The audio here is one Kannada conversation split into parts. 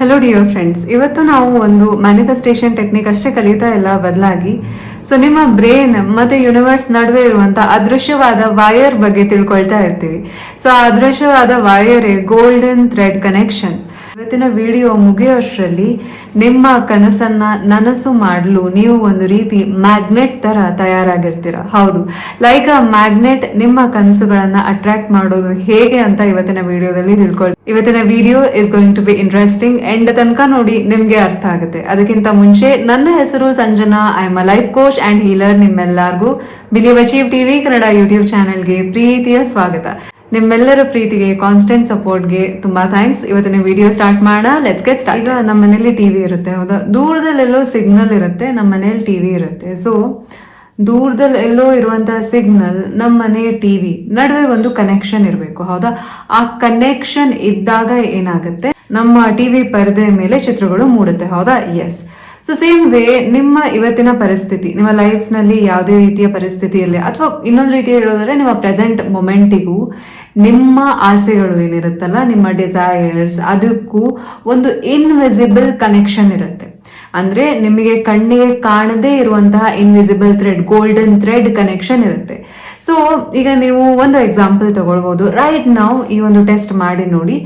ಹಲೋ ಡಿಯರ್ ಫ್ರೆಂಡ್ಸ್, ಇವತ್ತು ನಾವು ಒಂದು ಮ್ಯಾನಿಫೆಸ್ಟೇಷನ್ ಟೆಕ್ನಿಕ್ ಅಷ್ಟೇ ಕಲಿತಾ ಇಲ್ಲ, ಬದಲಾಗಿ ನಿಮ್ಮ ಬ್ರೇನ್ ಮತ್ತೆ ಯೂನಿವರ್ಸ್ ನಡುವೆ ಇರುವಂತ ಅದೃಶ್ಯವಾದ ವೈರ್ ಬಗ್ಗೆ ತಿಳ್ಕೊಳ್ತಾ ಇರ್ತೀವಿ. ಆ ಅದೃಶ್ಯವಾದ ವೈರೇ ಗೋಲ್ಡನ್ ಥ್ರೆಡ್ ಕನೆಕ್ಷನ್. ಇವತ್ತಿನ ವಿಡಿಯೋ ಮುಗಿಯೋಷ್ಟರಲ್ಲಿ ನಿಮ್ಮ ಕನಸನ್ನ ನನಸು ಮಾಡಲು ನೀವು ಒಂದು ರೀತಿ ಮ್ಯಾಗ್ನೆಟ್ ತರ ತಯಾರಾಗಿರ್ತೀರ. ಹೌದು, ಲೈಕ್ ಅ ಮ್ಯಾಗ್ನೆಟ್ ನಿಮ್ಮ ಕನಸುಗಳನ್ನ ಅಟ್ರಾಕ್ಟ್ ಮಾಡೋದು ಹೇಗೆ ಅಂತ ಇವತ್ತಿನ ವಿಡಿಯೋದಲ್ಲಿ ತಿಳ್ಕೊಳ್ಳಿ. ಇವತ್ತಿನ video is going to be interesting. End ತನಕ ನೋಡಿ, ನಿಮ್ಗೆ ಅರ್ಥ ಆಗುತ್ತೆ. ಅದಕ್ಕಿಂತ ಮುಂಚೆ, ನನ್ನ ಹೆಸರು Sanjana. I am a life coach and healer. ನಿಮ್ಮೆಲ್ಲರಿಗೂ believe achieve TV Kannada YouTube ಚಾನೆಲ್ಗೆ ಪ್ರೀತಿಯ ಸ್ವಾಗತ. ನಿಮ್ಮೆಲ್ಲರ ಪ್ರೀತಿಗೆ, ಕಾನ್ಸ್ಟೆಂಟ್ ಸಪೋರ್ಟ್ಗೆ ತುಂಬಾ ಥ್ಯಾಂಕ್ಸ್. ಇವತ್ತಿನ ವಿಡಿಯೋ ಸ್ಟಾರ್ಟ್ ಮಾಡೋಣ. Let's get start. ಈಗ ನಮ್ಮ ಮನೇಲಿ ಟಿವಿ ಇರುತ್ತೆ, ಹೌದಾ? ದೂರದಲ್ಲೆಲ್ಲೋ ಸಿಗ್ನಲ್ ಇರುತ್ತೆ, ನಮ್ಮ ಮನೇಲಿ ಟಿವಿ ಇರುತ್ತೆ. ದೂರದಲ್ಲಿ ಎಲ್ಲೋ ಇರುವಂತಹ ಸಿಗ್ನಲ್, ನಮ್ಮ ಮನೆಯ ಟಿವಿ ನಡುವೆ ಒಂದು ಕನೆಕ್ಷನ್ ಇರಬೇಕು, ಹೌದಾ? ಆ ಕನೆಕ್ಷನ್ ಇದ್ದಾಗ ಏನಾಗುತ್ತೆ, ನಮ್ಮ ಟಿವಿ ಪರದೆ ಮೇಲೆ ಚಿತ್ರಗಳು ಮೂಡುತ್ತೆ, ಹೌದಾ? ಎಸ್. ಸೇಮ್ ವೇ ನಿಮ್ಮ ಇವತ್ತಿನ ಪರಿಸ್ಥಿತಿ, ನಿಮ್ಮ ಲೈಫ್ ನಲ್ಲಿ ಯಾವುದೇ ರೀತಿಯ ಪರಿಸ್ಥಿತಿ ಇರಲಿ, ಅಥವಾ ಇನ್ನೊಂದು ರೀತಿ ಹೇಳೋದಾದ್ರೆ ನಿಮ್ಮ ಪ್ರೆಸೆಂಟ್ ಮೊಮೆಂಟಿಗೂ ನಿಮ್ಮ ಆಸೆಗಳು ಏನಿರುತ್ತಲ್ಲ, ನಿಮ್ಮ ಡಿಸೈರ್ಸ್, ಅದಕ್ಕೂ ಒಂದು ಇನ್ವಿಸಿಬಲ್ ಕನೆಕ್ಷನ್ ಇರುತ್ತೆ. ಅಂದ್ರೆ ನಿಮಗೆ ಕಣ್ಣಿಗೆ ಕಾಣದೇ ಇರುವಂತಹ invisible thread, golden thread connection ಇರುತ್ತೆ. ಈಗ ನೀವು ಒಂದು ಎಕ್ಸಾಂಪಲ್ ತಗೊಳ್ಬಹುದು. ರೈಟ್ ನಾವು ಈ ಒಂದು ಟೆಸ್ಟ್ ಮಾಡಿ ನೋಡಿ.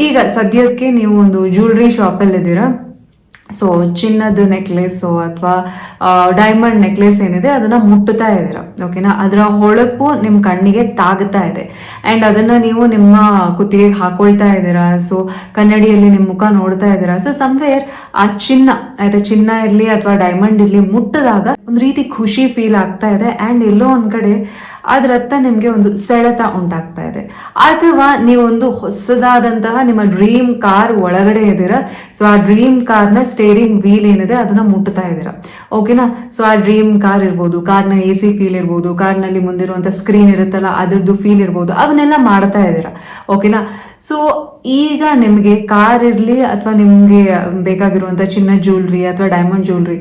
ಈಗ ಸದ್ಯಕ್ಕೆ ನೀವು ಒಂದು ಜ್ಯುವೆಲ್ರಿ ಶಾಪಲ್ಲಿ ಇದ್ದೀರಾ. ಚಿನ್ನದ ನೆಕ್ಲೆಸು ಅಥವಾ ಡೈಮಂಡ್ ನೆಕ್ಲೆಸ್ ಏನಿದೆ ಅದನ್ನ ಮುಟ್ಟುತ್ತಾ ಇದ್ದೀರಾ, ಓಕೆನಾ? ಅದರ ಹೊಳಪು ನಿಮ್ಮ ಕಣ್ಣಿಗೆ ತಾಗುತ್ತಾ ಇದೆ ಅಂಡ್ ಅದನ್ನ ನೀವು ನಿಮ್ಮ ಕುತ್ತಿಗೆ ಹಾಕೊಳ್ತಾ ಇದ್ದೀರಾ. ಕನ್ನಡಿಯಲ್ಲಿ ನಿಮ್ಮ ಮುಖ ನೋಡ್ತಾ ಇದ್ದೀರಾ. ಸಮ್ವೇರ್ ಆ ಚಿನ್ನ, ಆಯ್ತಾ, ಚಿನ್ನ ಇರ್ಲಿ ಅಥವಾ ಡೈಮಂಡ್ ಇರ್ಲಿ, ಮುಟ್ಟಿದಾಗ ಒಂದು ರೀತಿ ಖುಷಿ ಫೀಲ್ ಆಗ್ತಾ ಇದೆ ಅಂಡ್ ಎಲ್ಲೋ ಒಂದ್ ಕಡೆ ಅದರತ್ತ ನಿಮ್ಗೆ ಒಂದು ಸೆಳೆತ ಉಂಟಾಗ್ತಾ ಇದೆ. ಅಥವಾ ನೀವೊಂದು ಹೊಸದಾದಂತಹ ನಿಮ್ಮ ಡ್ರೀಮ್ ಕಾರ್ ಒಳಗಡೆ ಇದ್ದೀರಾ. ಆ ಡ್ರೀಮ್ ಕಾರ್ನ ಸ್ಟೇರಿಂಗ್ ವೀಲ್ ಏನಿದೆ ಅದನ್ನ ಮುಟ್ಟುತ್ತಾ ಇದ್ದೀರಾ, ಓಕೆನಾ? ಆ ಡ್ರೀಮ್ ಕಾರ್ ಇರ್ಬೋದು, ಕಾರ್ನ AC ಫೀಲ್ ಇರ್ಬೋದು, ಕಾರ್ನಲ್ಲಿ ಮುಂದಿರುವಂತ ಸ್ಕ್ರೀನ್ ಇರುತ್ತಲ್ಲ ಅದ್ರದ್ದು ಫೀಲ್ ಇರ್ಬೋದು, ಅವನ್ನೆಲ್ಲ ಮಾಡ್ತಾ ಇದ್ದೀರಾ, ಓಕೆನಾ? ಈಗ ನಿಮ್ಗೆ ಕಾರ್ ಇರ್ಲಿ ಅಥವಾ ನಿಮ್ಗೆ ಬೇಕಾಗಿರುವಂತ ಚಿನ್ನ ಜ್ಯುವೆಲ್ರಿ ಅಥವಾ ಡೈಮಂಡ್ ಜ್ಯುವೆಲ್ರಿ,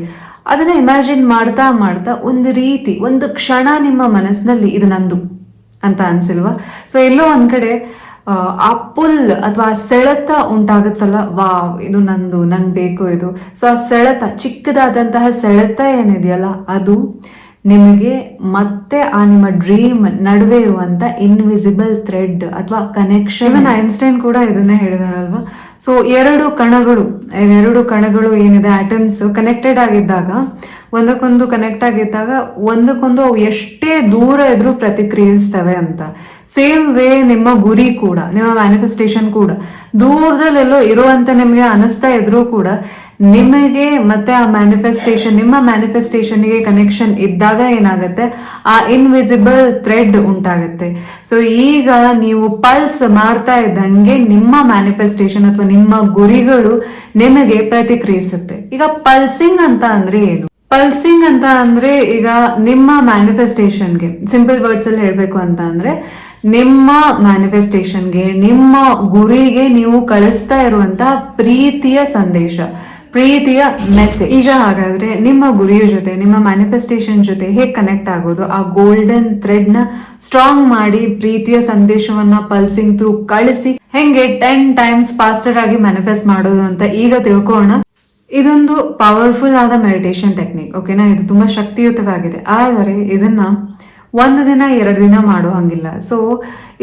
ಅದನ್ನ ಇಮ್ಯಾಜಿನ್ ಮಾಡ್ತಾ ಮಾಡ್ತಾ ಒಂದು ರೀತಿ, ಒಂದು ಕ್ಷಣ ನಿಮ್ಮ ಮನಸ್ಸಿನಲ್ಲಿ ಇದು ನಂದು ಅಂತ ಅನ್ಸಿಲ್ವಾ? ಎಲ್ಲೋ ಒಂದ್ ಕಡೆ ಆ ಪುಲ್ ಅಥವಾ ಸೆಳೆತ ಉಂಟಾಗುತ್ತಲ್ಲ, ವಾವ್ ಇದು ನಂದು, ನಂಗೆ ಬೇಕು ಇದು. ಆ ಸೆಳೆತ, ಚಿಕ್ಕದಾದಂತಹ ಸೆಳೆತ ಏನಿದೆಯಲ್ಲ, ಅದು ನಿಮಗೆ ಮತ್ತೆ ಆ ನಿಮ್ಮ ಡ್ರೀಮ್ ನಡುವೆ ಇರುವಂತ ಇನ್ವಿಸಿಬಲ್ ಥ್ರೆಡ್ ಅಥವಾ ಕನೆಕ್ಷನ್. ಐನ್ಸ್ಟೈನ್ ಕೂಡ ಇದನ್ನೇ ಹೇಳಿದಾರಲ್ವಾ? ಎರಡು ಕಣಗಳು ಏನಿದೆ, ಆಟಮ್ಸ್ ಕನೆಕ್ಟೆಡ್ ಆಗಿದ್ದಾಗ, ಒಂದಕ್ಕೊಂದು ಕನೆಕ್ಟ್ ಆಗಿದ್ದಾಗ ಒಂದಕ್ಕೊಂದು ಅವು ಎಷ್ಟೇ ದೂರ ಇದ್ರೂ ಪ್ರತಿಕ್ರಿಯಿಸ್ತವೆ ಅಂತ. ಸೇಮ್ ವೇ ನಿಮ್ಮ ಗುರಿ ಕೂಡ, ನಿಮ್ಮ ಮ್ಯಾನಿಫೆಸ್ಟೇಷನ್ ಕೂಡ ದೂರದಲ್ಲೆಲ್ಲೋ ಇರುವಂತ ನಿಮಗೆ ಅನಿಸ್ತಾ ಇದ್ರೂ ಕೂಡ, ನಿಮಗೆ ಮತ್ತೆ ಆ ಮ್ಯಾನಿಫೆಸ್ಟೇಷನ್, ನಿಮ್ಮ ಮ್ಯಾನಿಫೆಸ್ಟೇಷನ್ಗೆ ಕನೆಕ್ಷನ್ ಇದ್ದಾಗ ಏನಾಗುತ್ತೆ, ಆ ಇನ್ವಿಸಿಬಲ್ ಥ್ರೆಡ್ ಉಂಟಾಗುತ್ತೆ. ಈಗ ನೀವು ಪಲ್ಸ್ ಮಾಡ್ತಾ ಇದ್ದಂಗೆ ನಿಮ್ಮ ಮ್ಯಾನಿಫೆಸ್ಟೇಷನ್ ಅಥವಾ ನಿಮ್ಮ ಗುರಿಗಳು ನಿಮಗೆ ಪ್ರತಿಕ್ರಿಯಿಸುತ್ತೆ. ಈಗ ಪಲ್ಸಿಂಗ್ ಅಂತ ಅಂದ್ರೆ ಏನು? ಪಲ್ಸಿಂಗ್ ಅಂತ ಅಂದ್ರೆ, ಈಗ ನಿಮ್ಮ ಮ್ಯಾನಿಫೆಸ್ಟೇಷನ್ಗೆ ಸಿಂಪಲ್ ವರ್ಡ್ಸ್ ಅಲ್ಲಿ ಹೇಳ್ಬೇಕು ಅಂತ ಅಂದ್ರೆ, ನಿಮ್ಮ ಮ್ಯಾನಿಫೆಸ್ಟೇಷನ್ಗೆ, ನಿಮ್ಮ ಗುರಿಗೆ ನೀವು ಕಳಿಸ್ತಾ ಇರುವಂತಹ ಪ್ರೀತಿಯ ಸಂದೇಶ, ಪ್ರೀತಿಯ ಮೆಸೇಜ್. ಈಗ ಹಾಗಾದ್ರೆ ನಿಮ್ಮ ಗುರಿಯ ಜೊತೆ, ನಿಮ್ಮ ಮ್ಯಾನಿಫೆಸ್ಟೇಷನ್ ಜೊತೆ ಹೇಗೆ ಕನೆಕ್ಟ್ ಆಗೋದು, ಆ ಗೋಲ್ಡನ್ ಥ್ರೆಡ್ ನ ಸ್ಟ್ರಾಂಗ್ ಮಾಡಿ ಪ್ರೀತಿಯ ಸಂದೇಶವನ್ನ ಪಲ್ಸಿಂಗ್ ಥ್ರೂ ಕಳಿಸಿ ಹೆಂಗೆ 10 times ಫಾಸ್ಟರ್ ಆಗಿ ಮ್ಯಾನಿಫೆಸ್ಟ್ ಮಾಡೋದು ಅಂತ ಈಗ ತಿಳ್ಕೊಳ್ಳೋಣ. ಇದೊಂದು ಪವರ್ಫುಲ್ ಆದ ಮೆಡಿಟೇಷನ್ ಟೆಕ್ನಿಕ್, ಓಕೆನಾ? ಇದು ತುಂಬಾ ಶಕ್ತಿಯುತವಾಗಿದೆ. ಆದರೆ ಇದನ್ನ 1 ದಿನ 2 ದಿನ ಮಾಡೋ ಹಂಗಿಲ್ಲ.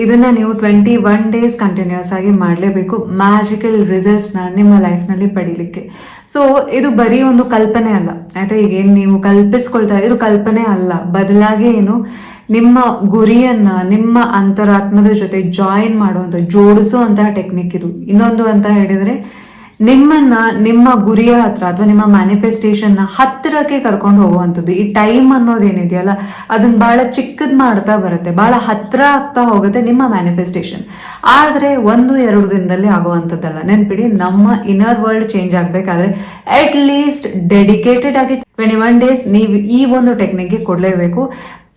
ಇದನ್ನ ನೀವು 21 days ಕಂಟಿನ್ಯೂಸ್ ಆಗಿ ಮಾಡಲೇಬೇಕು, ಮ್ಯಾಜಿಕಲ್ ರಿಸಲ್ಟ್ಸ್ ನ ನಿಮ್ಮ ಲೈಫ್ ನಲ್ಲಿ ಪಡಿಲಿಕ್ಕೆ. ಇದು ಬರೀ ಒಂದು ಕಲ್ಪನೆ ಅಲ್ಲ, ಆಯ್ತಾ? ಈಗ ಏನ್ ನೀವು ಕಲ್ಪಿಸ್ಕೊಳ್ತಾ ಇದು ಕಲ್ಪನೆ ಅಲ್ಲ, ಬದಲಾಗಿ ಏನು, ನಿಮ್ಮ ಗುರಿಯನ್ನ ನಿಮ್ಮ ಅಂತರಾತ್ಮದ ಜೊತೆ ಜಾಯಿನ್ ಮಾಡುವಂತ, ಜೋಡಿಸುವಂತಹ ಟೆಕ್ನಿಕ್ ಇದು. ಇನ್ನೊಂದು ಅಂತ ಹೇಳಿದ್ರೆ, ನಿಮ್ಮನ್ನ ನಿಮ್ಮ ಗುರಿಯ ಹತ್ರ ಅಥವಾ ನಿಮ್ಮ ಮ್ಯಾನಿಫೆಸ್ಟೇಷನ್ ನ ಹತ್ತಿರಕ್ಕೆ ಕರ್ಕೊಂಡು ಹೋಗುವಂಥದ್ದು. ಈ ಟೈಮ್ ಅನ್ನೋದೇನಿದೆಯಲ್ಲ, ಅದನ್ನ ಬಹಳ ಚಿಕ್ಕದ್ ಮಾಡ್ತಾ ಬರುತ್ತೆ, ಬಹಳ ಹತ್ರ ಆಗ್ತಾ ಹೋಗುತ್ತೆ ನಿಮ್ಮ ಮ್ಯಾನಿಫೆಸ್ಟೇಷನ್. ಆದ್ರೆ 1-2 ದಿನದಲ್ಲಿ ಆಗುವಂಥದ್ದಲ್ಲ. ನೆನ್ಪಿಡಿ, ನಮ್ಮ ಇನ್ನರ್ ವರ್ಲ್ಡ್ ಚೇಂಜ್ ಆಗ್ಬೇಕಾದ್ರೆ ಅಟ್ ಲೀಸ್ಟ್ ಡೆಡಿಕೇಟೆಡ್ ಆಗಿ 21 days ನೀವು ಈ ಒಂದು ಟೆಕ್ನಿಕ್ಗೆ ಕೊಡ್ಲೇಬೇಕು.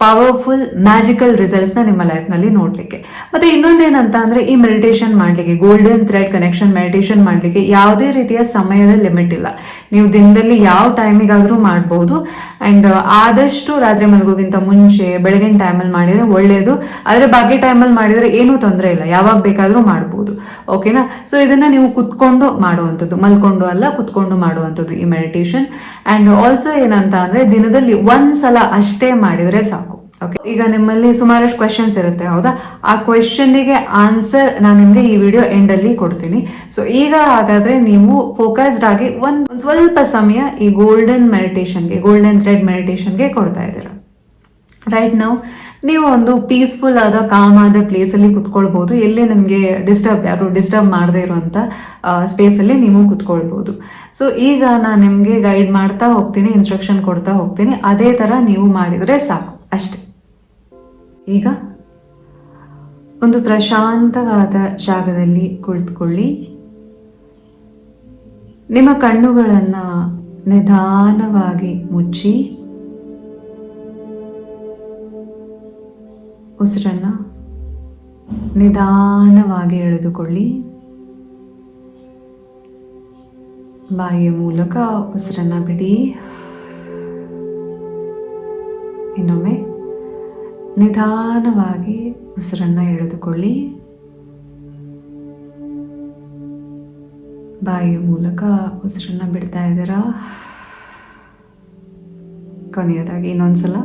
ಪವರ್ಫುಲ್ ಮ್ಯಾಜಿಕಲ್ ರಿಸಲ್ಟ್ಸ್ ನ ನಿಮ್ಮ ಲೈಫ್ ನಲ್ಲಿ ನೋಡ್ಲಿಕ್ಕೆ. ಮತ್ತೆ ಇನ್ನೊಂದೇನಂತ ಅಂದ್ರೆ, ಈ ಮೆಡಿಟೇಷನ್ ಮಾಡ್ಲಿಕ್ಕೆ, ಗೋಲ್ಡನ್ ಥ್ರೆಡ್ ಕನೆಕ್ಷನ್ ಮೆಡಿಟೇಷನ್ ಮಾಡ್ಲಿಕ್ಕೆ ಯಾವುದೇ ರೀತಿಯ ಸಮಯದ ಲಿಮಿಟ್ ಇಲ್ಲ. ನೀವು ದಿನದಲ್ಲಿ ಯಾವ ಟೈಮಿಗಾದರೂ ಮಾಡ್ಬೋದು. ಆ್ಯಂಡ್ ಆದಷ್ಟು ರಾತ್ರಿ ಮಲಗೋಗಿಂತ ಮುಂಚೆ ಬೆಳಗಿನ ಟೈಮಲ್ಲಿ ಮಾಡಿದರೆ ಒಳ್ಳೆಯದು. ಆದರೆ ಬಾಕಿ ಟೈಮಲ್ಲಿ ಮಾಡಿದರೆ ಏನೂ ತೊಂದರೆ ಇಲ್ಲ, ಯಾವಾಗ ಬೇಕಾದರೂ ಮಾಡ್ಬೋದು. ಓಕೆನಾ? ಸೊ ಇದನ್ನು ನೀವು ಕುತ್ಕೊಂಡು ಮಾಡುವಂಥದ್ದು, ಮಲ್ಕೊಂಡು ಅಲ್ಲ, ಕುತ್ಕೊಂಡು ಮಾಡುವಂಥದ್ದು ಈ ಮೆಡಿಟೇಷನ್. ಆ್ಯಂಡ್ ಆಲ್ಸೋ ಏನಂತ ಅಂದರೆ ದಿನದಲ್ಲಿ ಒಂದ್ಸಲ ಅಷ್ಟೇ ಮಾಡಿದರೆ ಸಾಕು. ಓಕೆ, ಈಗ ನಿಮ್ಮಲ್ಲಿ ಸುಮಾರಷ್ಟು ಕ್ವೆಶನ್ಸ್ ಇರುತ್ತೆ, ಹೌದಾ? ಆ ಕ್ವೆಶನ್ನಿಗೆ ಆನ್ಸರ್ ನಾನು ನಿಮಗೆ ಈ ವಿಡಿಯೋ ಎಂಡಲ್ಲಿ ಕೊಡ್ತೀನಿ. ಸೊ ಈಗ ಹಾಗಾದರೆ ನೀವು ಫೋಕಸ್ಡ್ ಆಗಿ ಒಂದು ಸ್ವಲ್ಪ ಸಮಯ ಈ ಗೋಲ್ಡನ್ ಮೆಡಿಟೇಷನ್ಗೆ, ಗೋಲ್ಡನ್ ಥ್ರೆಡ್ ಮೆಡಿಟೇಷನ್ಗೆ ಕೊಡ್ತಾ ಇದ್ದೀರಾ. ರೈಟ್ ನಾವು ನೀವು ಒಂದು ಪೀಸ್ಫುಲ್ ಆದ ಕಾಮ್ ಆದ ಪ್ಲೇಸಲ್ಲಿ ಕುತ್ಕೊಳ್ಬೋದು. ಎಲ್ಲಿ ನಿಮಗೆ ಯಾರು ಡಿಸ್ಟರ್ಬ್ ಮಾಡದೇ ಇರುವಂಥ ಸ್ಪೇಸಲ್ಲಿ ನೀವು ಕುತ್ಕೊಳ್ಬೋದು. ಸೊ ಈಗ ನಾನು ನಿಮಗೆ ಗೈಡ್ ಮಾಡ್ತಾ ಹೋಗ್ತೀನಿ, ಇನ್ಸ್ಟ್ರಕ್ಷನ್ ಕೊಡ್ತಾ ಹೋಗ್ತೀನಿ, ಅದೇ ಥರ ನೀವು ಮಾಡಿದರೆ ಸಾಕು ಅಷ್ಟೆ. ಈಗ ಒಂದು ಪ್ರಶಾಂತವಾದ ಜಾಗದಲ್ಲಿ ಕುಳಿತುಕೊಳ್ಳಿ. ನಿಮ್ಮ ಕಣ್ಣುಗಳನ್ನು ನಿಧಾನವಾಗಿ ಮುಚ್ಚಿ ಉಸಿರನ್ನು ನಿಧಾನವಾಗಿ ಎಳೆದುಕೊಳ್ಳಿ. ಬಾಯಿಯ ಮೂಲಕ ಉಸಿರನ್ನು ಬಿಡಿ. ಇನ್ನೊಮ್ಮೆ ನಿಧಾನವಾಗಿ ಉಸಿರನ್ನು ಎಳೆದುಕೊಳ್ಳಿ. ಬಾಯಿಯ ಮೂಲಕ ಉಸಿರನ್ನು ಬಿಡ್ತಾ ಇದ್ದೀರಾ. ಕೊನೆಯದಾಗಿ ಇನ್ನೊಂದ್ಸಲ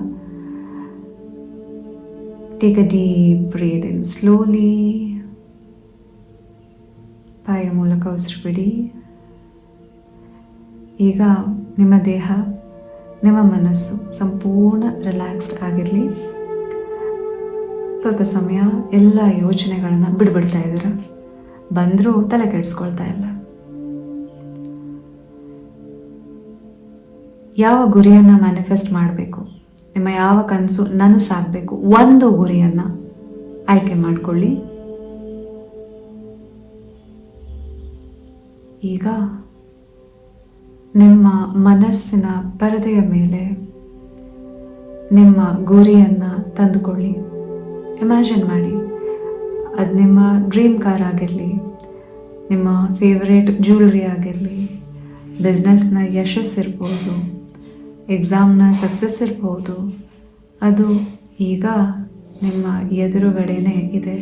take a deep breath in slowly. ಬಾಯಿಯ ಮೂಲಕ ಉಸಿರು ಬಿಡಿ. ಈಗ ನಿಮ್ಮ ದೇಹ, ನಿಮ್ಮ ಮನಸ್ಸು ಸಂಪೂರ್ಣ ರಿಲ್ಯಾಕ್ಸ್ಡ್ ಆಗಿರಲಿ. ಸ್ವಲ್ಪ ಸಮಯ ಎಲ್ಲ ಯೋಚನೆಗಳನ್ನು ಬಿಡ್ಬಿಡ್ತಾ ಇದ್ದೀರ, ಬಂದರೂ ತಲೆ ಕೆಡಿಸ್ಕೊಳ್ತಾ ಇಲ್ಲ. ಯಾವ ಗುರಿಯನ್ನು ಮ್ಯಾನಿಫೆಸ್ಟ್ ಮಾಡಬೇಕು, ನಿಮ್ಮ ಯಾವ ಕನಸು ನನಸಾಗಬೇಕು, ಒಂದು ಗುರಿಯನ್ನು ಆಯ್ಕೆ ಮಾಡಿಕೊಳ್ಳಿ. ಈಗ ನಿಮ್ಮ ಮನಸ್ಸಿನ ಪರದೆಯ ಮೇಲೆ ನಿಮ್ಮ ಗುರಿಯನ್ನು ತಂದುಕೊಳ್ಳಿ. ಇಮ್ಯಾಜಿನ್ ಮಾಡಿ, ಅದು ನಿಮ್ಮ ಡ್ರೀಮ್ ಕಾರ್ ಆಗಿರಲಿ, ನಿಮ್ಮ ಫೇವ್ರೇಟ್ ಜ್ಯುವೆಲ್ರಿ ಆಗಿರಲಿ, ಬಿಸ್ನೆಸ್ನ ಯಶಸ್ಸಿರ್ಬೋದು, ಎಕ್ಸಾಮ್ನ ಸಕ್ಸಸ್ ಇರ್ಬೋದು, ಅದು ಈಗ ನಿಮ್ಮ ಎದುರುಗಡೆನೇ ಇದೆ.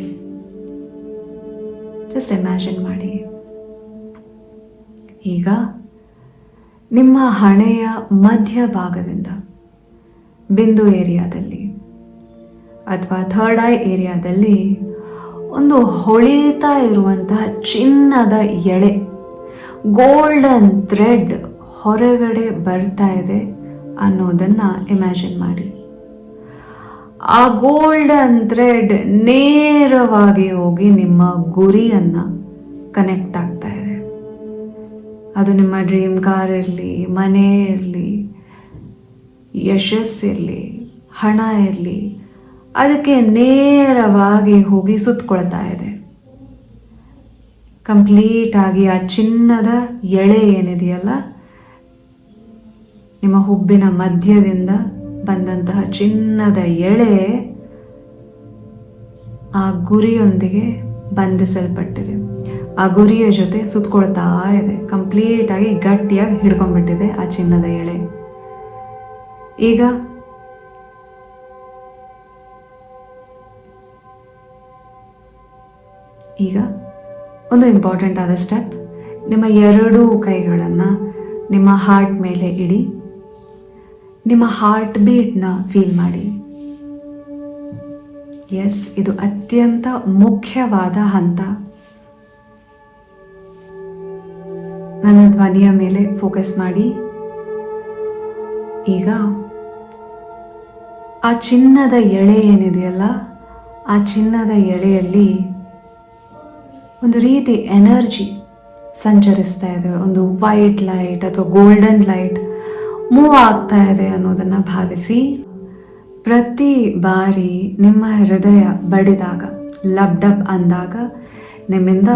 ಜಸ್ಟ್ ಇಮ್ಯಾಜಿನ್ ಮಾಡಿ. ಈಗ ನಿಮ್ಮ ಹಣೆಯ ಮಧ್ಯಭಾಗದಿಂದ ಬಿಂದು ಏರಿಯಾದಲ್ಲಿ ಅಥವಾ ಥರ್ಡ್ ಐ ಏರಿಯಾದಲ್ಲಿ ಒಂದು ಹೊಳಿತಾ ಇರುವಂತಹ ಚಿನ್ನದ ಎಳೆ, ಗೋಲ್ಡನ್ ಥ್ರೆಡ್ ಹೊರಗಡೆ ಬರ್ತಾ ಇದೆ ಅನ್ನೋದನ್ನು ಇಮ್ಯಾಜಿನ್ ಮಾಡಿ. ಆ ಗೋಲ್ಡನ್ ಥ್ರೆಡ್ ನೇರವಾಗಿ ಹೋಗಿ ನಿಮ್ಮ ಗುರಿಯನ್ನು ಕನೆಕ್ಟ್ ಆಗ್ತಾ ಇದೆ. ಅದು ನಿಮ್ಮ ಡ್ರೀಮ್ ಕಾರ್ ಇರಲಿ, ಮನೆ ಇರಲಿ, ಯಶಸ್ಸಿರಲಿ, ಹಣ ಇರಲಿ, ಅದಕ್ಕೆ ನೇರವಾಗಿ ಹೋಗಿ ಸುತ್ತಕೊಳ್ತಾ ಇದೆ. ಕಂಪ್ಲೀಟ್ ಆಗಿ ಆ ಚಿನ್ನದ ಎಳೆ ಏನಿದೆಯಲ್ಲ, ನಿಮ್ಮ ಹುಬ್ಬಿನ ಮಧ್ಯದಿಂದ ಬಂದಂತಹ ಚಿನ್ನದ ಎಳೆ ಆ ಗುರಿಯೊಂದಿಗೆ ಬಂಧಿಸಲ್ಪಟ್ಟಿದೆ. ಆ ಗುರಿಯ ಜೊತೆ ಸುತ್ತಕೊಳ್ತಾ ಇದೆ. ಕಂಪ್ಲೀಟ್ ಆಗಿ ಗಟ್ಟಿಯಾಗಿ ಹಿಡ್ಕೊಂಡ್ಬಿಟ್ಟಿದೆ ಆ ಚಿನ್ನದ ಎಳೆ. ಈಗ ಒಂದು ಇಂಪಾರ್ಟೆಂಟ್ ಆದ ಸ್ಟೆಪ್, ನಿಮ್ಮ ಎರಡೂ ಕೈಗಳನ್ನು ನಿಮ್ಮ ಹಾರ್ಟ್ ಮೇಲೆ ಇಡಿ. ನಿಮ್ಮ ಹಾರ್ಟ್ ಬೀಟ್ನ ಫೀಲ್ ಮಾಡಿ. ಎಸ್, ಇದು ಅತ್ಯಂತ ಮುಖ್ಯವಾದ ಹಂತ. ನನ್ನ ಧ್ವನಿಯ ಮೇಲೆ ಫೋಕಸ್ ಮಾಡಿ. ಈಗ ಆ ಚಿನ್ನದ ಎಳೆ ಏನಿದೆಯಲ್ಲ, ಆ ಚಿನ್ನದ ಎಳೆಯಲ್ಲಿ ಒಂದು ರೀತಿ ಎನರ್ಜಿ ಸಂಚರಿಸ್ತಾ ಇದೆ. ಒಂದು ವೈಟ್ ಲೈಟ್ ಅಥವಾ ಗೋಲ್ಡನ್ ಲೈಟ್ ಮೂವ್ ಆಗ್ತಾ ಇದೆ ಅನ್ನೋದನ್ನು ಭಾವಿಸಿ. ಪ್ರತಿ ಬಾರಿ ನಿಮ್ಮ ಹೃದಯ ಬಡಿದಾಗ, ಲಬ್ ಡಬ್ ಅಂದಾಗ, ನಿಮ್ಮಿಂದ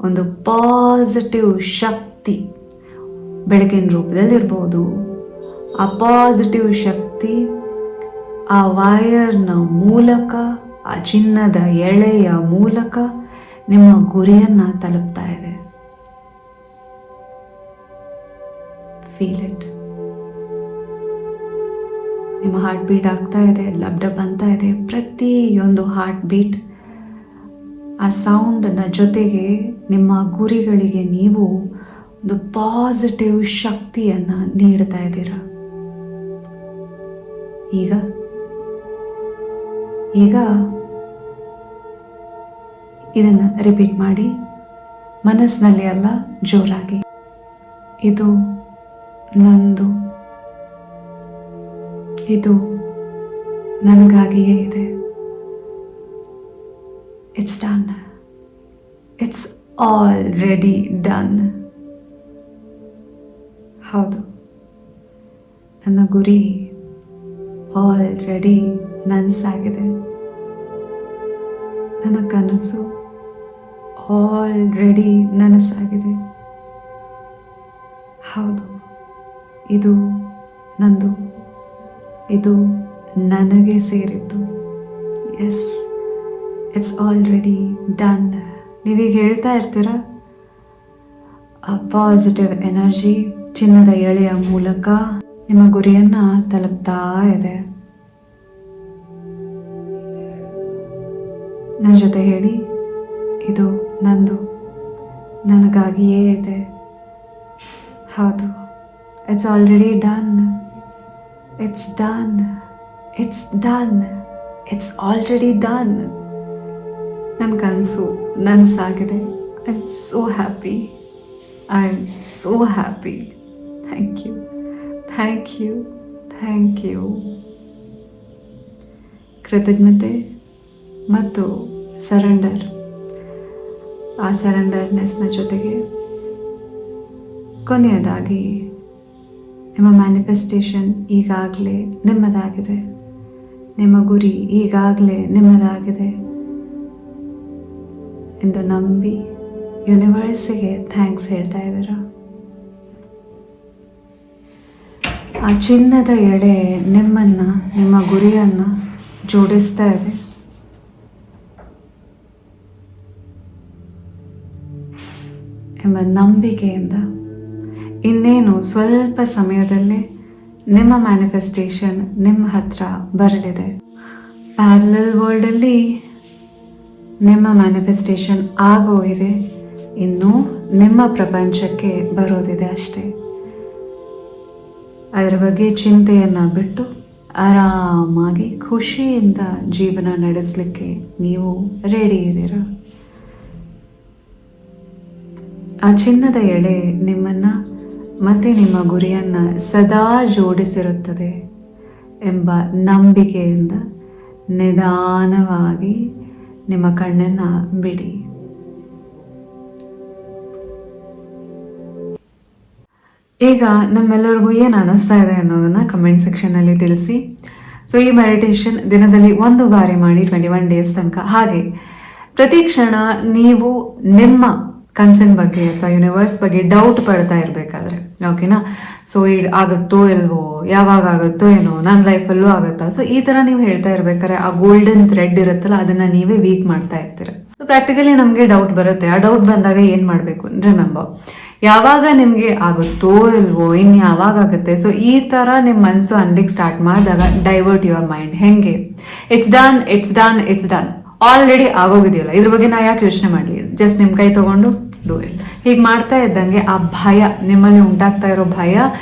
ಒಂದು ಪಾಸಿಟಿವ್ ಶಕ್ತಿ ಬೆಳಕಿನ ರೂಪದಲ್ಲಿರ್ಬೋದು. ಆ ಪಾಸಿಟಿವ್ ಶಕ್ತಿ ಆ ವೈರ್ನ ಮೂಲಕ, ಆ ಚಿನ್ನದ ಎಳೆಯ ಮೂಲಕ ನಿಮ್ಮ ಗುರಿಯನ್ನು ತಲುಪ್ತಾ ಇದೆ. Feel it. ನಿಮ್ಮ ಹಾರ್ಟ್ ಬೀಟ್ ಆಗ್ತಾ ಇದೆ, ಲಬ್ ಡಬ್ ಅಂತ ಇದೆ. ಪ್ರತಿಯೊಂದು ಹಾರ್ಟ್ ಬೀಟ್ ಆ ಸೌಂಡನ್ನ ಜೊತೆಗೆ ನಿಮ್ಮ ಗುರಿಗಳಿಗೆ ನೀವು ಒಂದು ಪಾಸಿಟಿವ್ ಶಕ್ತಿಯನ್ನು ನೀಡ್ತಾ ಇದ್ದೀರ. ಈಗ ಇದನ್ನು ರಿಪೀಟ್ ಮಾಡಿ, ಮನಸ್ಸಿನಲ್ಲಿ ಅಲ್ಲ, ಜೋರಾಗಿ. ಇದು ನಂದು, ಇದು ನನಗಾಗಿಯೇ ಇದೆ. It's done, it's already done. ಹೌದು, ನನ್ನ ಗುರಿ ಆಲ್ರೆಡಿ ನನಸಾಗಿದೆ. ನನ್ನ ಕನಸು ಆಲ್ರೆಡಿ ನನಸಾಗಿದೆ. ಹೌದು, ಇದು ನಂದು, ಇದು ನನಗೆ ಸೇರಿದ್ದು. Yes, it's already done. ನೀವೀಗ ಹೇಳ್ತಾ ಇರ್ತೀರ, ಆ ಪಾಸಿಟಿವ್ ಎನರ್ಜಿ ಚಿನ್ನದ ಎಳೆಯ ಮೂಲಕ ನಿಮ್ಮ ಗುರಿಯನ್ನು ತಲುಪ್ತಾ ಇದೆ. ನನ್ನ ಜೊತೆ ಹೇಳಿ, ಇದು ನಂದು, ನನಗಾಗಿಯೇ ಇದೆ. ಹೌದು, it's already done. It's done, it's done, it's already done. ನನ್ನ ಕನಸು ನನಸಾಗಿದೆ. I am so happy, I am so happy. Thank you, thank you, thank you. ಕೃತಜ್ಞತೆ ಮತ್ತು ಸರೆಂಡರ್. ಆ ಸರೆಂಡರ್ನೆಸ್ನ ಜೊತೆಗೆ ಕೊನೆಯದಾಗಿ ನಿಮ್ಮ ಮ್ಯಾನಿಫೆಸ್ಟೇಷನ್ ಈಗಾಗಲೇ ನಿಮ್ಮದಾಗಿದೆ. ನಿಮ್ಮ ಗುರಿ ಈಗಾಗಲೇ ನಿಮ್ಮದಾಗಿದೆ ಎಂದು ನಂಬಿ ಯೂನಿವರ್ಸಿಗೆ ಥ್ಯಾಂಕ್ಸ್ ಹೇಳ್ತಾ ಇದ್ದೀರ. ಆ ಚಿನ್ನದ ಎಳೆ ನಿಮ್ಮನ್ನು, ನಿಮ್ಮ ಗುರಿಯನ್ನು ಜೋಡಿಸ್ತಾ ಇದೆ. ಎಂಬ ನಂಬಿಕೆಯಿಂದ ಇನ್ನೇನು ಸ್ವಲ್ಪ ಸಮಯದಲ್ಲೇ ನಿಮ್ಮ ಮ್ಯಾನಿಫೆಸ್ಟೇಷನ್ ನಿಮ್ಮ ಹತ್ರ ಬರಲಿದೆ. ಪ್ಯಾರಲಲ್ ವರ್ಲ್ಡಲ್ಲಿ ನಿಮ್ಮ ಮ್ಯಾನಿಫೆಸ್ಟೇಷನ್ ಆಗೋಗಿದೆ, ಇನ್ನೂ ನಿಮ್ಮ ಪ್ರಪಂಚಕ್ಕೆ ಬರೋದಿದೆ ಅಷ್ಟೇ. ಅದರ ಬಗ್ಗೆ ಚಿಂತೆಯನ್ನು ಬಿಟ್ಟು ಆರಾಮಾಗಿ ಖುಷಿಯಿಂದ ಜೀವನ ನಡೆಸಲಿಕ್ಕೆ ನೀವು ರೆಡಿ ಇದ್ದೀರ. ಆ ಚಿನ್ನದ ಎಳೆ ನಿಮ್ಮನ್ನು ಮತ್ತೆ ನಿಮ್ಮ ಗುರಿಯನ್ನು ಸದಾ ಜೋಡಿಸಿರುತ್ತದೆ ಎಂಬ ನಂಬಿಕೆಯಿಂದ ನಿಧಾನವಾಗಿ ನಿಮ್ಮ ಕಣ್ಣನ್ನು ಬಿಡಿ. ಈಗ ನಮ್ಮೆಲ್ಲರಿಗೂ ಏನು ಅನ್ನಿಸ್ತಾ ಇದೆ ಅನ್ನೋದನ್ನು ಕಮೆಂಟ್ ಸೆಕ್ಷನಲ್ಲಿ ತಿಳಿಸಿ. ಸೊ ಈ ಮೆಡಿಟೇಷನ್ ದಿನದಲ್ಲಿ 1 ಬಾರಿ ಮಾಡಿ 21 ಡೇಸ್ ತನಕ. ಹಾಗೆ ಪ್ರತಿ ಕ್ಷಣ ನೀವು ನಿಮ್ಮ ಕನ್ಸರ್ನ್ ಬಗ್ಗೆ ಅಥವಾ ಯೂನಿವರ್ಸ್ ಬಗ್ಗೆ ಡೌಟ್ ಪಡ್ತಾ ಇರಬೇಕಾದ್ರೆ, ಓಕೆನಾ, ಸೊ ಈಗ ಆಗುತ್ತೋ ಇಲ್ವೋ, ಯಾವಾಗ ಆಗುತ್ತೋ ಏನೋ, ನನ್ನ ಲೈಫಲ್ಲೂ ಆಗುತ್ತಾ, ಸೊ ಈ ಥರ ನೀವು ಹೇಳ್ತಾ ಇರ್ಬೇಕಾದ್ರೆ ಆ ಗೋಲ್ಡನ್ ಥ್ರೆಡ್ ಇರುತ್ತಲ್ಲ, ಅದನ್ನು ನೀವೇ ವೀಕ್ ಮಾಡ್ತಾ ಇರ್ತೀರ. ಸೊ ಪ್ರಾಕ್ಟಿಕಲಿ ನಮಗೆ ಡೌಟ್ ಬರುತ್ತೆ. ಆ ಡೌಟ್ ಬಂದಾಗ ಏನು ಮಾಡಬೇಕು, ರಿಮೆಂಬರ್, ಯಾವಾಗ ನಿಮಗೆ ಆಗುತ್ತೋ ಇಲ್ವೋ, ಇನ್ನು ಯಾವಾಗ ಆಗುತ್ತೆ, ಸೊ ಈ ಥರ ನಿಮ್ಮ ಮನಸ್ಸು ಅನ್ಲಿಕ್ಕೆ ಸ್ಟಾರ್ಟ್ ಮಾಡಿದಾಗ ಡೈವರ್ಟ್ ಯುವರ್ ಮೈಂಡ್. ಹೆಂಗೆ, it's done, it's done, it's done, already ಆಗೋಗಿದೆಯಲ್ಲ, ಇದ್ರ ಬಗ್ಗೆ ನಾ ಯಾಕೆ ಯೋಚನೆ ಮಾಡಲಿ, ಜಸ್ಟ್ ನಿಮ್ಮ ಕೈ ತೊಗೊಂಡು ಡೂ ಇಟ್. ಹೀಗೆ ಮಾಡ್ತಾ ಇದ್ದಂಗೆ ಆ ಭಯ, ನಿಮ್ಮಲ್ಲಿ ಉಂಟಾಗ್ತಾ ಇರೋ ಭಯ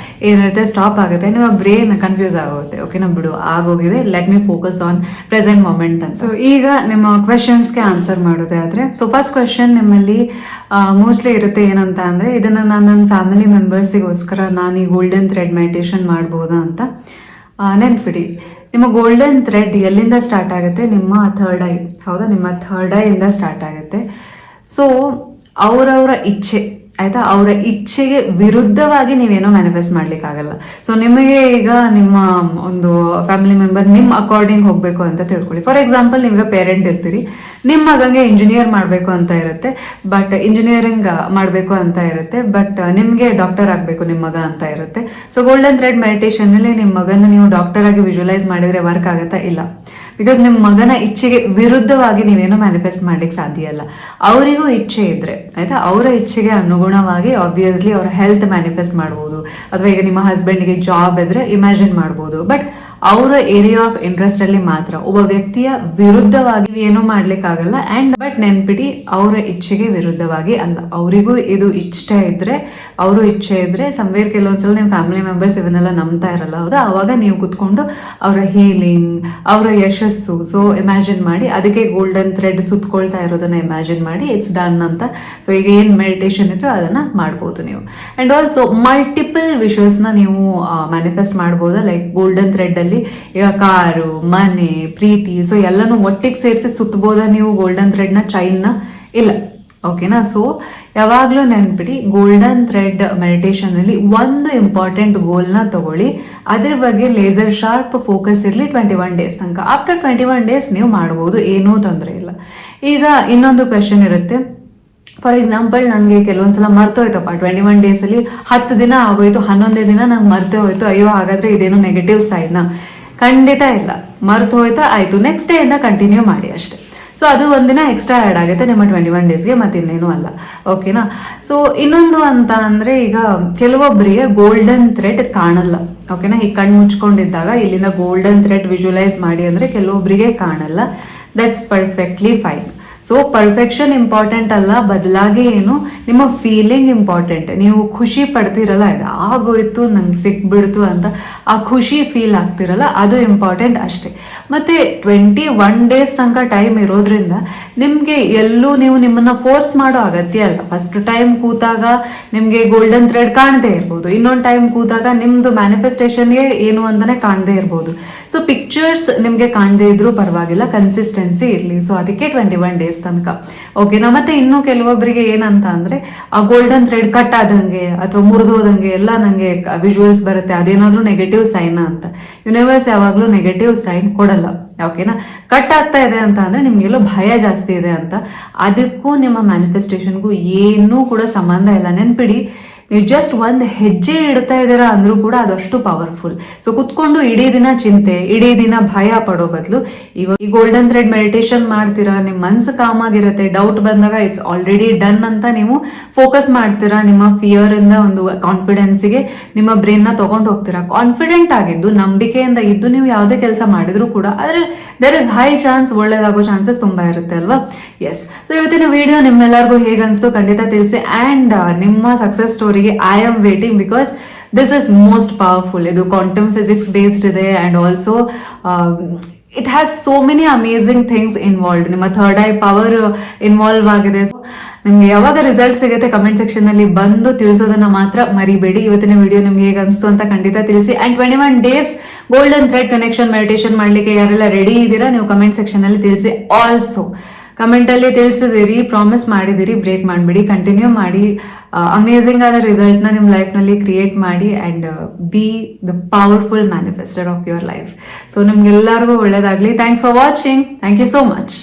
ಏನಿರುತ್ತೆ ಸ್ಟಾಪ್ ಆಗುತ್ತೆ. ನಿಮ್ಮ ಬ್ರೈನ್ ಕನ್ಫ್ಯೂಸ್ ಆಗುತ್ತೆ. ಓಕೆನಾ, ಬಿಡು, ಆಗೋಗಿದೆ, let me focus on present moment ಅಂತ. ಸೊ ಈಗ ನಿಮ್ಮ ಕ್ವೆಶನ್ಸ್ಗೆ ಆನ್ಸರ್ ಮಾಡೋದೇ ಆದರೆ, ಸೊ ಫಸ್ಟ್ ಕ್ವೆಶನ್ ನಿಮ್ಮಲ್ಲಿ ಮೋಸ್ಟ್ಲಿ ಇರುತ್ತೆ ಏನಂತ ಅಂದರೆ, ಇದನ್ನು ನಾನು ನನ್ನ ಫ್ಯಾಮಿಲಿ ಮೆಂಬರ್ಸಿಗೋಸ್ಕರ ನಾನು ಈ ಗೋಲ್ಡನ್ ಥ್ರೆಡ್ ಮೆಡಿಟೇಷನ್ ಮಾಡ್ಬೋದಾ ಅಂತ. ನೆನ್ಪಿಡಿ, ನಿಮ್ಮ ಗೋಲ್ಡನ್ ಥ್ರೆಡ್ ಎಲ್ಲಿಂದ ಸ್ಟಾರ್ಟ್ ಆಗುತ್ತೆ, ನಿಮ್ಮ ಥರ್ಡ್ ಐ. ಹೌದಾ, ನಿಮ್ಮ ಥರ್ಡ್ ಐಯಿಂದ ಸ್ಟಾರ್ಟ್ ಆಗುತ್ತೆ. ಸೊ ಅವರವರ ಇಚ್ಛೆ, ಆಯಿತಾ, ಅವರ ಇಚ್ಛೆಗೆ ವಿರುದ್ಧವಾಗಿ ನೀವೇನೋ ಮ್ಯಾನಿಫೆಸ್ಟ್ ಮಾಡ್ಲಿಕ್ಕಾಗಲ್ಲ. ಸೊ ನಿಮಗೆ ಈಗ ನಿಮ್ಮ ಒಂದು ಫ್ಯಾಮಿಲಿ ಮೆಂಬರ್ ನಿಮ್ಮ ಅಕಾರ್ಡಿಂಗ್ ಹೋಗಬೇಕು ಅಂತ ತಿಳ್ಕೊಳ್ಳಿ. ಫಾರ್ ಎಕ್ಸಾಂಪಲ್, ನೀವೀಗ ಪೇರೆಂಟ್ ಇರ್ತೀರಿ, ನಿಮ್ಮ ಮಗಂಗೆ ಇಂಜಿನಿಯರ್ ಮಾಡಬೇಕು ಅಂತ ಇರುತ್ತೆ, ಬಟ್ ಇಂಜಿನಿಯರಿಂಗ್ ಮಾಡಬೇಕು ಅಂತ ಇರುತ್ತೆ, ಬಟ್ ನಿಮಗೆ ಡಾಕ್ಟರ್ ಆಗಬೇಕು ನಿಮ್ಮ ಮಗ ಅಂತ ಇರುತ್ತೆ. ಸೊ ಗೋಲ್ಡನ್ ಥ್ರೆಡ್ ಮೆಡಿಟೇಷನಲ್ಲಿ ನಿಮ್ಮ ಮಗನ ನೀವು ಡಾಕ್ಟರ್ ಆಗಿ ವಿಜುವಲೈಸ್ ಮಾಡಿದರೆ ವರ್ಕ್ ಆಗುತ್ತಾ? ಇಲ್ಲ. ಬಿಕಾಸ್ ನಿಮ್ಮ ಮಗನ ಇಚ್ಛೆಗೆ ವಿರುದ್ಧವಾಗಿ ನೀವೇನು ಮ್ಯಾನಿಫೆಸ್ಟ್ ಮಾಡ್ಲಿಕ್ಕೆ ಸಾಧ್ಯ ಇಲ್ಲ. ಅವರಿಗೂ ಇಚ್ಛೆ ಇದ್ರೆ ಆಯ್ತಾ, ಅವರ ಇಚ್ಛೆಗೆ ಅನುಗುಣವಾಗಿ ಆಬ್ವಿಯಸ್ಲಿ ಅವರ ಹೆಲ್ತ್ ಮ್ಯಾನಿಫೆಸ್ಟ್ ಮಾಡ್ಬೋದು, ಅಥವಾ ಈಗ ನಿಮ್ಮ ಹಸ್ಬೆಂಡ್ಗೆ ಜಾಬ್ ಇದ್ರೆ ಇಮ್ಯಾಜಿನ್ ಮಾಡ್ಬೋದು. ಬಟ್ ಅವರ ಏರಿಯಾ ಆಫ್ ಇಂಟ್ರೆಸ್ಟ್ ಅಲ್ಲಿ ಮಾತ್ರ, ಒಬ್ಬ ವ್ಯಕ್ತಿಯ ವಿರುದ್ಧವಾಗಿ ಏನು ಮಾಡ್ಲಿಕ್ಕಾಗಲ್ಲ. ಅಂಡ್ ಬಟ್ ನೆನ್ಪಿಡಿ, ಅವರ ಇಚ್ಛೆಗೆ ವಿರುದ್ಧವಾಗಿ ಅಲ್ಲ. ಅವರಿಗೂ ಇದು ಇಷ್ಟ ಇದ್ರೆ, ಅವರು ಇಚ್ಛೆ ಇದ್ರೆ, ಸಂವೇರ್ ಕೆಲವೊಂದ್ಸಲ ನಿಮ್ಮ ಫ್ಯಾಮಿಲಿ ಮೆಂಬರ್ಸ್ ಇವನ್ನೆಲ್ಲ ನಂಬ್ತಾ ಇರಲ್ಲ, ಹೌದಾ? ಅವಾಗ ನೀವು ಕುತ್ಕೊಂಡು ಅವರ ಹೀಲಿಂಗ್, ಅವರ ಯಶಸ್ಸು, ಸೊ ಇಮ್ಯಾಜಿನ್ ಮಾಡಿ, ಅದಕ್ಕೆ ಗೋಲ್ಡನ್ ಥ್ರೆಡ್ ಸುತ್ಕೊಳ್ತಾ ಇರೋದನ್ನ ಇಮ್ಯಾಜಿನ್ ಮಾಡಿ ಇಟ್ಸ್ ಡನ್ ಅಂತ. ಸೊ ಈಗ ಏನ್ ಮೆಡಿಟೇಷನ್ ಇತ್ತು ಅದನ್ನ ಮಾಡ್ಬೋದು ನೀವು. ಅಂಡ್ ಆಲ್ಸೋ ಮಲ್ಟಿಪಲ್ ವಿಷಸ್ನ ನೀವು ಮ್ಯಾನಿಫೆಸ್ಟ್ ಮಾಡ್ಬೋದಾ, ಲೈಕ್ ಗೋಲ್ಡನ್ ಥ್ರೆಡ್ ಅಲ್ಲಿ ಈಗ ಕಾರು, ಮನೆ, ಪ್ರೀತಿ, ಸೊ ಎಲ್ಲನೂ ಒಟ್ಟಿಗೆ ಸೇರಿಸಿ ಸುತ್ತಬೋದ ನೀವು ಗೋಲ್ಡನ್ ಥ್ರೆಡ್ನ, ಚೈನ್ನ? ಇಲ್ಲ. ಓಕೆನಾ? ಸೊ ಯಾವಾಗಲೂ ನೆನ್ಪಿಡಿ, ಗೋಲ್ಡನ್ ಥ್ರೆಡ್ ಮೆಡಿಟೇಷನ್ ಅಲ್ಲಿ ಒಂದು ಇಂಪಾರ್ಟೆಂಟ್ ಗೋಲ್ನ ತಗೊಳ್ಳಿ, ಅದ್ರ ಬಗ್ಗೆ ಲೇಸರ್ ಶಾರ್ಪ್ ಫೋಕಸ್ ಇರಲಿ 21 ಡೇಸ್ ತನಕ. ಆಫ್ಟರ್ 21 ಡೇಸ್ ನೀವು ಮಾಡ್ಬೋದು, ಏನೂ ತೊಂದರೆ ಇಲ್ಲ. ಈಗ ಇನ್ನೊಂದು ಕ್ವೆಶನ್ ಇರುತ್ತೆ. ಫಾರ್ ಎಕ್ಸಾಂಪಲ್, ನನಗೆ ಕೆಲವೊಂದ್ಸಲ ಮರ್ತೋಯ್ತಪ್ಪ 21 ಡೇಸಲ್ಲಿ 10 ದಿನ ಆಗೋಯ್ತು, 11ನೇ ದಿನ ನಂಗೆ ಮರ್ತೇ ಹೋಯ್ತು, ಅಯ್ಯೋ ಹಾಗಾದ್ರೆ ಇದೇನು ನೆಗೆಟಿವ್ ಸೈನ್ನ? ಖಂಡಿತ ಇಲ್ಲ. ಮರ್ತು ಹೋಯ್ತಾ ಆಯ್ತು, ನೆಕ್ಸ್ಟ್ ಡೇ ಇಂದ ಕಂಟಿನ್ಯೂ ಮಾಡಿ ಅಷ್ಟೇ. ಸೊ ಅದು ಒಂದಿನ ಎಕ್ಸ್ಟ್ರಾ ಆ್ಯಡ್ ಆಗುತ್ತೆ ನಿಮ್ಮ 21 ಡೇಸ್ಗೆ, ಮತ್ತಿನ್ನೇನು ಅಲ್ಲ. ಓಕೆನಾ? ಸೊ ಇನ್ನೊಂದು ಅಂತ ಅಂದರೆ, ಈಗ ಕೆಲವೊಬ್ಬರಿಗೆ ಗೋಲ್ಡನ್ ಥ್ರೆಡ್ ಕಾಣಲ್ಲ. ಓಕೆನಾ? ಈ ಕಣ್ಣು ಮುಚ್ಕೊಂಡಿದ್ದಾಗ ಇಲ್ಲಿಂದ ಗೋಲ್ಡನ್ ಥ್ರೆಡ್ ವಿಜುವಲೈಸ್ ಮಾಡಿ ಅಂದರೆ ಕೆಲವೊಬ್ಬರಿಗೆ ಕಾಣಲ್ಲ. That's perfectly fine. So perfection important ಅಲ್ಲ, ಬದಲಾಗಿ ಏನು ನಿಮ್ಮ ಫೀಲಿಂಗ್ ಇಂಪಾರ್ಟೆಂಟ್. ನೀವು ಖುಷಿ ಪಡ್ತಿರಲ್ಲ, ಇದು ಆಗೋಯ್ತು ನಂಗೆ ಸಿಕ್ಬಿಡ್ತು ಅಂತ ಆ ಖುಷಿ ಫೀಲ್ ಆಗ್ತಿರಲ್ಲ, ಅದು ಇಂಪಾರ್ಟೆಂಟ್ ಅಷ್ಟೇ. ಮತ್ತೆ 21 ಡೇಸ್ ತನಕ ಟೈಮ್ ಇರೋದ್ರಿಂದ ನಿಮಗೆ ಎಲ್ಲೂ ನೀವು ನಿಮ್ಮನ್ನ ಫೋರ್ಸ್ ಮಾಡೋ ಅಗತ್ಯ ಅಲ್ಲ. ಫಸ್ಟ್ ಟೈಮ್ ಕೂತಾಗ ನಿಮಗೆ ಗೋಲ್ಡನ್ ಥ್ರೆಡ್ ಕಾಣದೇ ಇರ್ಬೋದು, ಇನ್ನೊಂದು ಟೈಮ್ ಕೂತಾಗ ನಿಮ್ದು ಮ್ಯಾನಿಫೆಸ್ಟೇಷನ್ಗೆ ಏನು ಅಂತಾನೆ ಕಾಣದೇ ಇರ್ಬೋದು. ಸೊ ಪಿಕ್ಚರ್ಸ್ ನಿಮಗೆ ಕಾಣದೇ ಇದ್ರೂ ಪರವಾಗಿಲ್ಲ, ಕನ್ಸಿಸ್ಟೆನ್ಸಿ ಇರಲಿ. ಸೊ ಅದಕ್ಕೆ 21 ಡೇಸ್ ತನಕ. ಓಕೆನಾ? ಮತ್ತೆ ಇನ್ನು ಕೆಲವೊಬ್ಬರಿಗೆ ಏನಂತ ಅಂದ್ರೆ, ಆ ಗೋಲ್ಡನ್ ಥ್ರೆಡ್ ಕಟ್ ಆದಂಗೆ ಅಥವಾ ಮುರಿದೋದಂಗೆ ಎಲ್ಲ ನಂಗೆ ವಿಜುವಲ್ಸ್ ಬರುತ್ತೆ, ಅದೇನಾದ್ರೂ ನೆಗೆಟಿವ್ ಸೈನ್ ಅಂತ. ಯೂನಿವರ್ಸ್ ಯಾವಾಗ್ಲೂ ನೆಗೆಟಿವ್ ಸೈನ್ ಕೊಡಲ್ಲ. ಓಕೆನಾ? ಕಟ್ ಆಗ್ತಾ ಇದೆ ಅಂತ ಅಂದ್ರೆ ನಿಮ್ಗೆಲ್ಲೋ ಭಯ ಜಾಸ್ತಿ ಇದೆ ಅಂತ. ಅದಕ್ಕೂ ನಿಮ್ಮ ಮ್ಯಾನಿಫೆಸ್ಟೇಷನ್ಗೂ ಏನೂ ಕೂಡ ಸಂಬಂಧ ಇಲ್ಲ. ನೆನ್ಪಿಡಿ, ನೀವು ಜಸ್ಟ್ ಒಂದು ಹೆಜ್ಜೆ ಇಡ್ತಾ ಇದ್ದೀರಾ ಅಂದ್ರೂ ಕೂಡ ಅದಷ್ಟು ಪವರ್ಫುಲ್. ಸೊ ಕುತ್ಕೊಂಡು ಇಡೀ ದಿನ ಚಿಂತೆ, ಇಡೀ ದಿನ ಭಯ ಪಡೋ ಬದಲು ಇವಾಗ ಈ ಗೋಲ್ಡನ್ ಥ್ರೆಡ್ ಮೆಡಿಟೇಷನ್ ಮಾಡ್ತೀರಾ, ನಿಮ್ಮ ಮನ್ಸು ಕಾಮ್ ಆಗಿರುತ್ತೆ, ಡೌಟ್ ಬಂದಾಗ ಇಟ್ಸ್ ಆಲ್ರೆಡಿ ಡನ್ ಅಂತ ನೀವು ಫೋಕಸ್ ಮಾಡ್ತೀರಾ. ನಿಮ್ಮ ಫಿಯರ್ ಇಂದ ಒಂದು ಕಾನ್ಫಿಡೆನ್ಸಿಗೆ ನಿಮ್ಮ ಬ್ರೈನ್ ನ ತಗೊಂಡು ಹೋಗ್ತೀರಾ. ಕಾನ್ಫಿಡೆಂಟ್ ಆಗಿದ್ದು, ನಂಬಿಕೆಯಿಂದ ಇದ್ದು ನೀವು ಯಾವುದೇ ಕೆಲಸ ಮಾಡಿದ್ರು ಕೂಡ ಅದ್ರ ದೇರ್ ಇಸ್ ಹೈ ಚಾನ್ಸ್ ಒಳ್ಳೇದಾಗೋ ಚಾನ್ಸಸ್ ತುಂಬಾ ಇರುತ್ತೆ ಅಲ್ವಾ? ಎಸ್. ಸೊ ಇವತ್ತಿನ ವಿಡಿಯೋ ನಿಮ್ಮೆಲ್ಲರಿಗೂ ಹೇಗನ್ಸು ಖಂಡಿತ ತಿಳಿಸಿ. ಅಂಡ್ ನಿಮ್ಮ ಸಕ್ಸಸ್ ಸ್ಟೋರಿಗೆ I am waiting, because this is most powerful. ಇದು ಕ್ವಾಂಟಮ್ ಫಿಸಿಕ್ಸ್ ಬೇಸ್ಡ್ ಇದೆ and also it has so many amazing things involved. ನಿಮ್ಮ ಥರ್ಡ್ ಐ ಪವರ್ ಇನ್ವಾಲ್ವ್ ಆಗಿದೆ. ಸೊ ನಿಮ್ಗೆ ಯಾವಾಗ ರಿಸಲ್ಟ್ ಸಿಗುತ್ತೆ ಕಮೆಂಟ್ ಸೆಕ್ಷನ್ ಅಲ್ಲಿ ಬಂದು ತಿಳಿಸೋದನ್ನ ಮಾತ್ರ ಮರಿಬೇಡಿ. ಇವತ್ತಿನ ವಿಡಿಯೋ ನಿಮ್ಗೆ ಹೇಗೆ ಅನಿಸ್ತು ಅಂತ ಖಂಡಿತ ತಿಳಿಸಿ. And 21 days golden thread connection meditation ಮಾಡ್ಲಿಕ್ಕೆ ಯಾರೆಲ್ಲ ರೆಡಿ ಇದ್ದೀರಾ ನೀವು ಕಮೆಂಟ್ ಸೆಕ್ಷನ್ ಅಲ್ಲಿ ತಿಳಿಸಿ. ಆಲ್ಸೋ ಕಮೆಂಟ್ ಅಲ್ಲಿ ತಿಳಿಸಿದಿರಿ, ಪ್ರಾಮಿಸ್ ಮಾಡಿದಿರಿ, ಬ್ರೇಕ್ ಮಾಡಬೇಡಿ, ಕಂಟಿನ್ಯೂ ಮಾಡಿ. ಅಮೇಸಿಂಗ್ ಆದ ರಿಸಲ್ಟ್ ನ ನಿಮ್ಮ ಲೈಫ್ ನಲ್ಲಿ ಕ್ರಿಯೇಟ್ ಮಾಡಿ and be the powerful manifester of your life. So ನಿಮ್ಗೆಲ್ಲರಿಗೂ ಒಳ್ಳೇದಾಗ್ಲಿ. Thanks for watching. Thank you so much.